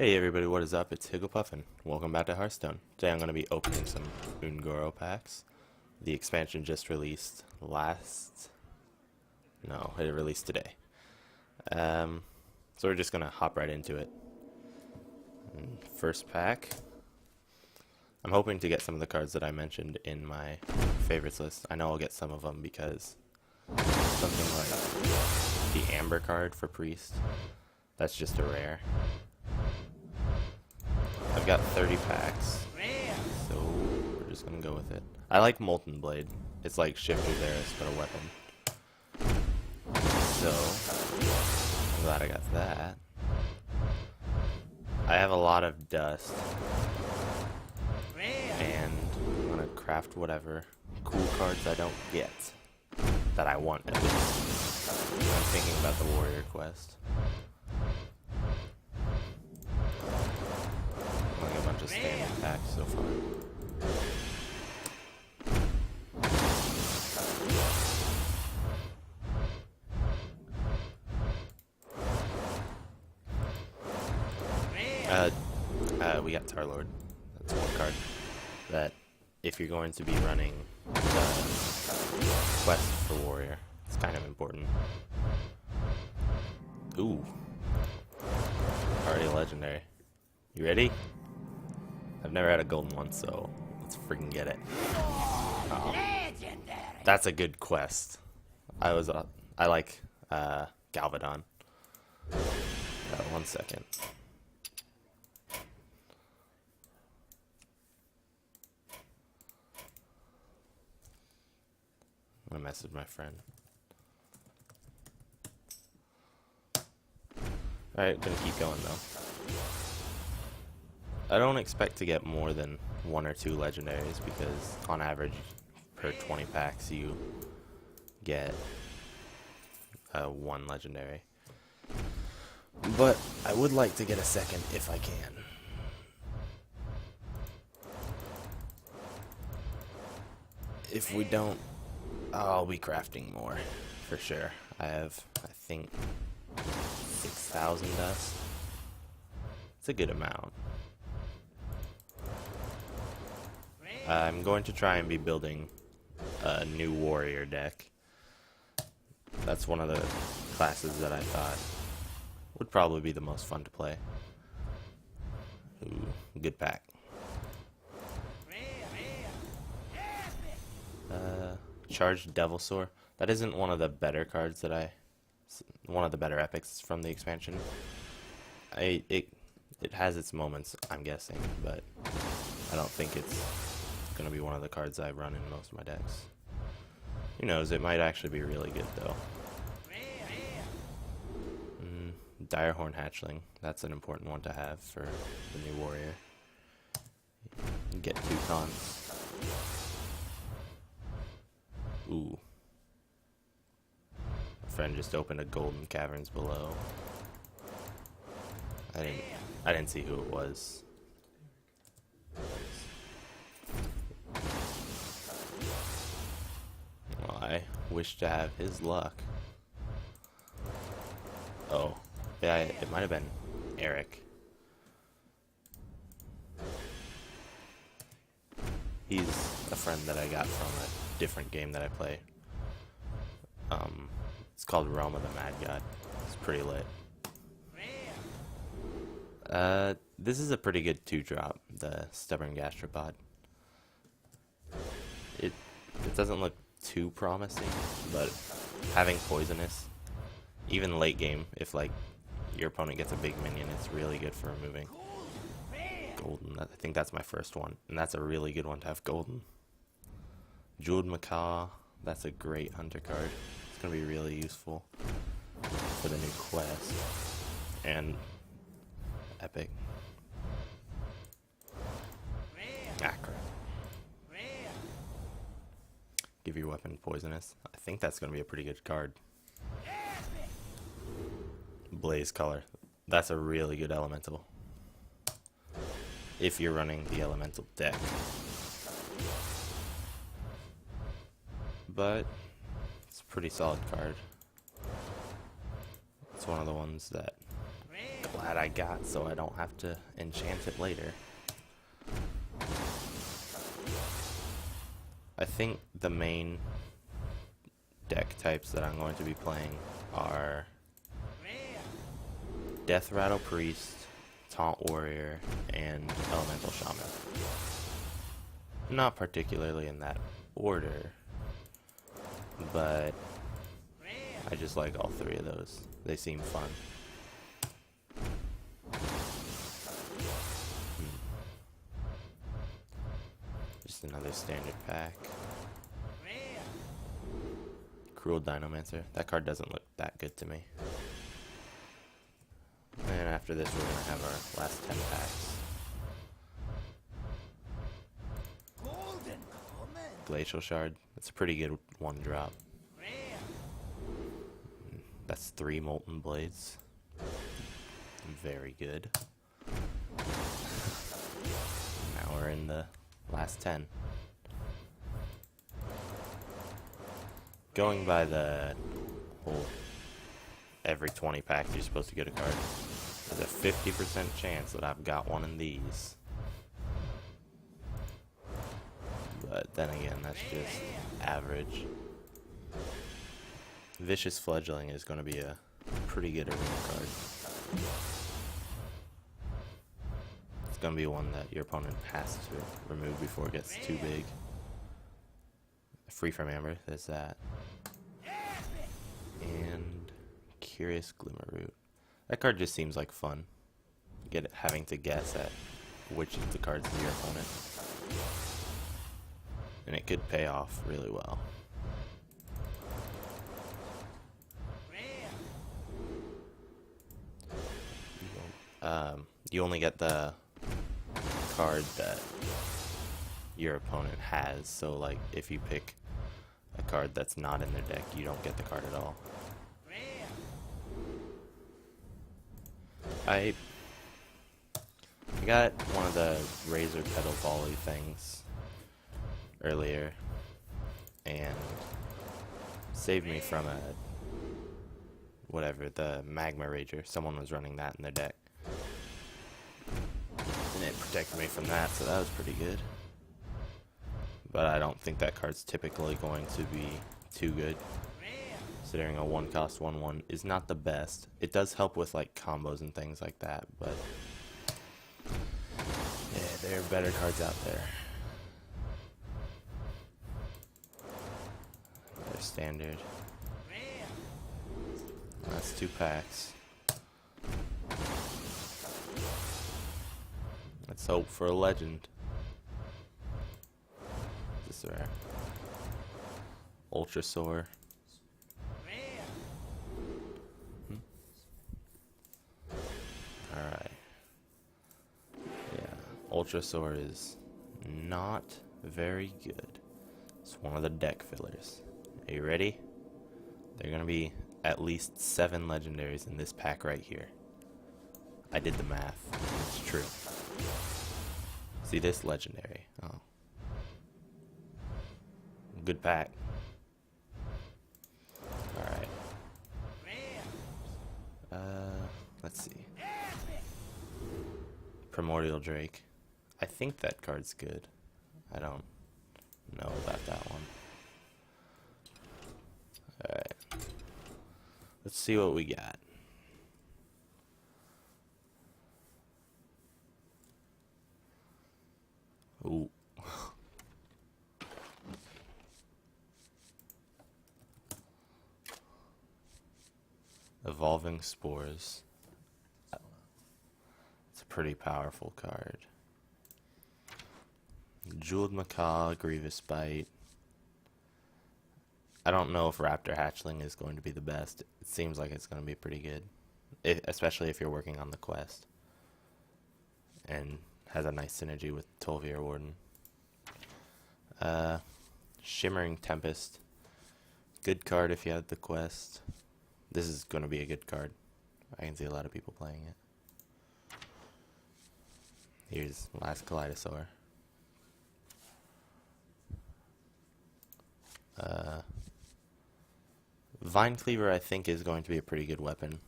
Hey everybody, what is up? It's Higglepuff and welcome back to Hearthstone. Today I'm going to be opening some Ungoro packs. The expansion just released it released today. So we're just going to hop right into it. First pack. I'm hoping to get some of the cards that I mentioned in my favorites list. I know I'll get some of them because something like the Amber card for Priest, that's just a rare. I've got 30 packs, so we're just gonna go with it. I like Molten Blade. It's like Shifter Zerus, but a weapon. So, I'm glad I got that. I have a lot of dust, and I'm gonna craft whatever cool cards I don't get, that I want at least. I'm thinking about the Warrior Quest. Just standing packs so far. We got Tarlord. That's one card that, if you're going to be running the quest for Warrior, it's kind of important. Ooh. Already a legendary. You ready? I've never had a golden one, so let's freaking get it. That's a good quest. I like Galvadon. 1 second. I'm gonna message my friend. Alright, gonna keep going though. I don't expect to get more than 1 or 2 legendaries because on average per 20 packs you get 1 legendary. But I would like to get a second if I can. If we don't, I'll be crafting more for sure. I have, I think, 6,000 dust. It's a good amount. I'm going to try and be building a new warrior deck. That's one of the classes that I thought would probably be the most fun to play. Ooh, good pack. Charged Devilsaur. That isn't one of the better cards that one of the better epics from the expansion. It has its moments, I'm guessing, but I don't think it's gonna be one of the cards I run in most of my decks. Who knows, it might actually be really good though. Direhorn Hatchling, that's an important one to have for the new warrior. You get 2 cons. Ooh. My friend just opened a Golden Caverns below. I didn't see who it was. Well, I wish to have his luck. Oh, yeah, it might have been Eric. He's a friend that I got from a different game that I play. It's called Realm of the Mad God. It's pretty lit. This is a pretty good 2-drop, the Stubborn Gastropod. It doesn't look too promising, but having Poisonous, even late game, if like your opponent gets a big minion, it's really good for removing. Golden, I think that's my first one, and that's a really good one to have golden. Jeweled Macaw, that's a great hunter card. It's going to be really useful for the new quest. And epic. Ah, crap. Give your weapon Poisonous. I think that's going to be a pretty good card. Blaze Color. That's a really good elemental. If you're running the elemental deck. But it's a pretty solid card. It's one of the ones that Glad I got so I don't have to enchant it later. I think the main deck types that I'm going to be playing are Death Rattle Priest, Taunt Warrior, and Elemental Shaman. Not particularly in that order, but I just like all three of those. They seem fun. Just another standard pack. Cruel Dinomancer. That card doesn't look that good to me. And after this, we're going to have our last 10 packs. Glacial Shard. That's a pretty good one drop. That's 3 Molten Blades. Very good. Now we're in the last 10. Going by the whole every 20 packs you're supposed to get a card, there's a 50% chance that I've got one of these. But then again, that's just average. Vicious Fledgling is going to be a pretty good arena card. It's going to be one that your opponent has to remove before it gets too big. Free from Amber, there's that. And Curious Glimmerroot. That card just seems like fun. Having to guess at which of the cards is your opponent. And it could pay off really well. You only get the card that your opponent has, so like if you pick a card that's not in their deck, you don't get the card at all. I got one of the Razor Petal Volley things earlier and saved me from the Magma Rager. Someone was running that in their deck. And it protected me from that, so that was pretty good. But I don't think that card's typically going to be too good. Considering a 1-cost 1/1 is not the best. It does help with like combos and things like that, but yeah, there are better cards out there. They're standard. That's 2 packs. Let's hope for a legend. This is rare. Ultrasaur. Alright. Yeah, Ultrasaur is not very good. It's one of the deck fillers. Are you ready? There are going to be at least 7 legendaries in this pack right here. I did the math. It's true. See this legendary. Oh. Good pack. Alright. Let's see. Primordial Drake. I think that card's good. I don't know about that one. Alright. Let's see what we got. Ooh. Evolving Spores. It's a pretty powerful card. Jeweled Macaw, Grievous Bite. I don't know if Raptor Hatchling is going to be the best. It seems like it's going to be pretty good. Especially if you're working on the quest. And has a nice synergy with Tol'vir Warden. Shimmering Tempest. Good card if you have the quest. This is going to be a good card. I can see a lot of people playing it. Here's last Kaleidosaur. Vine Cleaver I think is going to be a pretty good weapon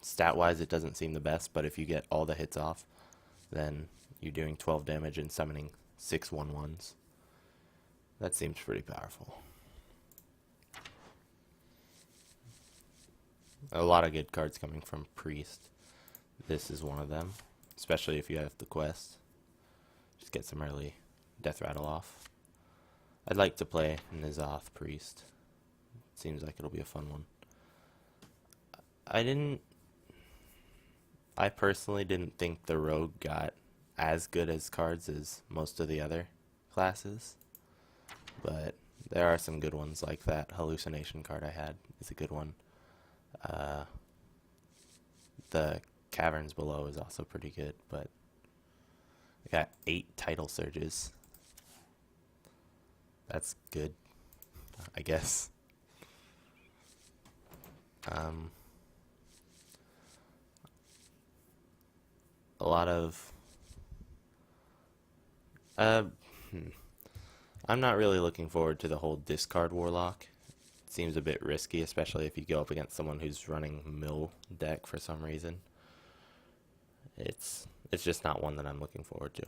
Stat-wise, it doesn't seem the best, but if you get all the hits off, then you're doing 12 damage and summoning 6 1/1s. That seems pretty powerful. A lot of good cards coming from Priest. This is one of them, especially if you have the quest. Just get some early death rattle off. I'd like to play N'Zoth Priest. Seems like it'll be a fun one. I personally didn't think the Rogue got as good as cards as most of the other classes, but there are some good ones, like that hallucination card I had is a good one. The Caverns Below is also pretty good, but I got 8 title surges. That's good, I guess. A lot of I'm not really looking forward to the whole discard Warlock. It seems a bit risky, especially if you go up against someone who's running mill deck for some reason. It's just not one that I'm looking forward to.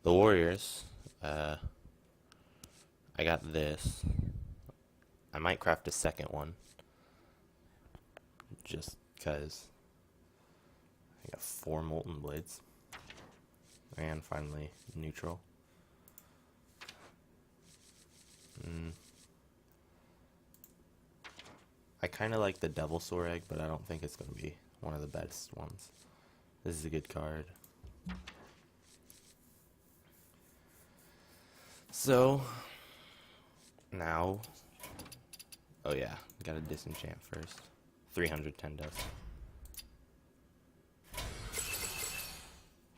The Warriors, I got this. I might craft a second one, just because I got 4 Molten Blades. And finally, neutral. I kind of like the Devil Soar Egg, but I don't think it's going to be one of the best ones. This is a good card. So, now, oh yeah, gotta disenchant first. 310 dust.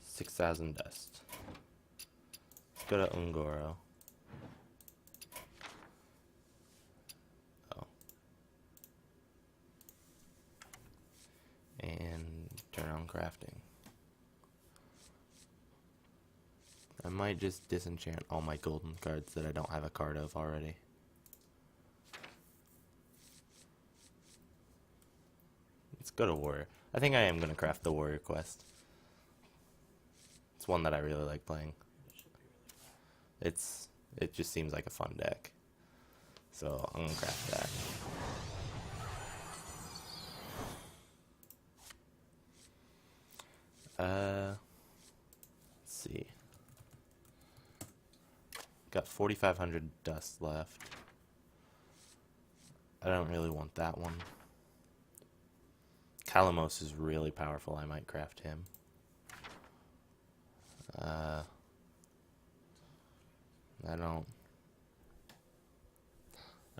6,000 dust. Let's go to Ungoro. Oh. And turn on crafting. I might just disenchant all my golden cards that I don't have a card of already. Let's go to Warrior. I think I am going to craft the Warrior quest. It's one that I really like playing. It just seems like a fun deck. So I'm going to craft that. Let's see. Got 4,500 dust left. I don't really want that one. Kalamos is really powerful. I might craft him. I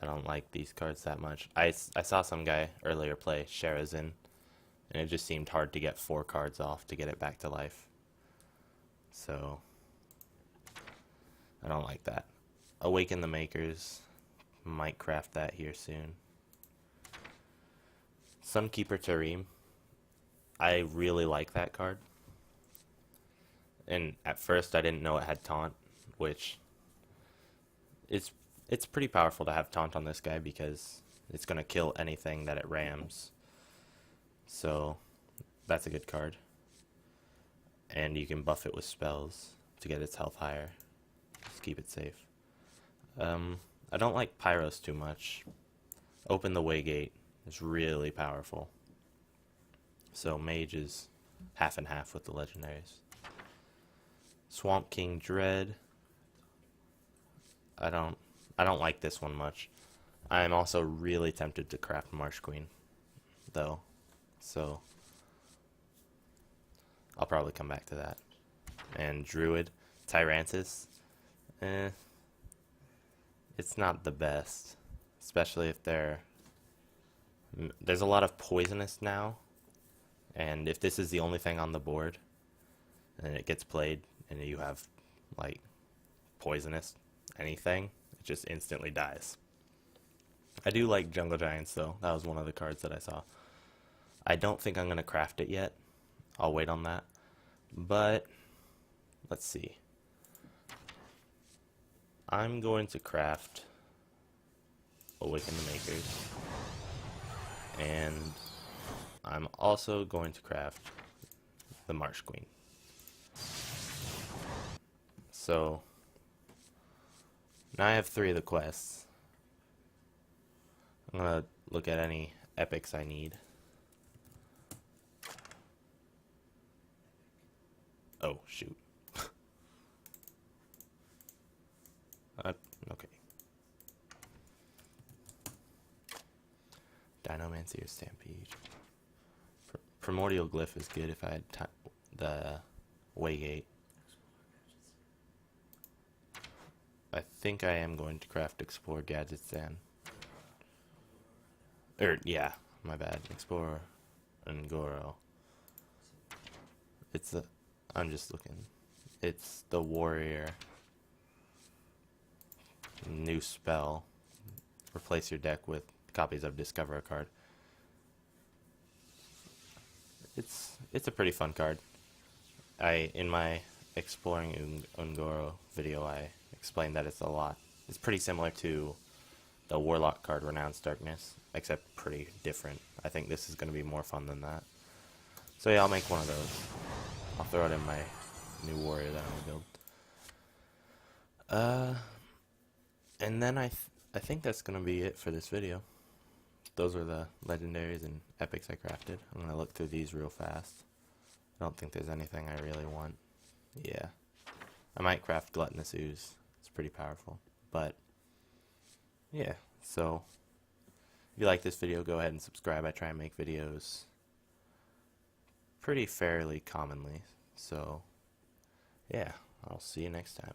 don't like these cards that much. I saw some guy earlier play Sherazin, and it just seemed hard to get 4 cards off to get it back to life. So I don't like that. Awaken the Makers. Might craft that here soon. Sunkeeper Tarim. I really like that card. And at first I didn't know it had taunt, which it's pretty powerful to have taunt on this guy because it's going to kill anything that it rams. So that's a good card. And you can buff it with spells to get its health higher. Just keep it safe. I don't like Pyros too much. Open the Waygate is really powerful. So Mage is half and half with the legendaries. Swamp King Dread. I don't like this one much. I am also really tempted to craft Marsh Queen, though. So I'll probably come back to that. And Druid, Tyrantus. It's not the best, especially if there's a lot of poisonous now, and if this is the only thing on the board, and it gets played, and you have like poisonous anything, it just instantly dies. I do like Jungle Giants though. That was one of the cards that I saw. I don't think I'm going to craft it yet. I'll wait on that. But let's see. I'm going to craft Awaken the Makers. And I'm also going to craft the Marsh Queen. So now I have 3 of the quests. I'm gonna look at any epics I need. Oh, shoot. Okay. Dinomancy Stampede. Primordial Glyph is good if I had the Waygate. I think I am going to craft Explore Gadgets then. Yeah, my bad. Explore Ngoro. It's the... I'm just looking. It's the Warrior. New spell. Replace your deck with copies of Discover a card. It's a pretty fun card. In my Exploring Ungoro video, I explained that it's pretty similar to the Warlock card Renounced Darkness, except pretty different. I think this is going to be more fun than that. So yeah, I'll make one of those. I'll throw it in my new warrior that I'm going to build. And then I think that's going to be it for this video. Those are the legendaries and epics I crafted. I'm going to look through these real fast. I don't think there's anything I really want. Yeah. I might craft Gluttonous Ooze. It's pretty powerful. But, yeah. So, if you like this video, go ahead and subscribe. I try and make videos pretty fairly commonly. So, yeah. I'll see you next time.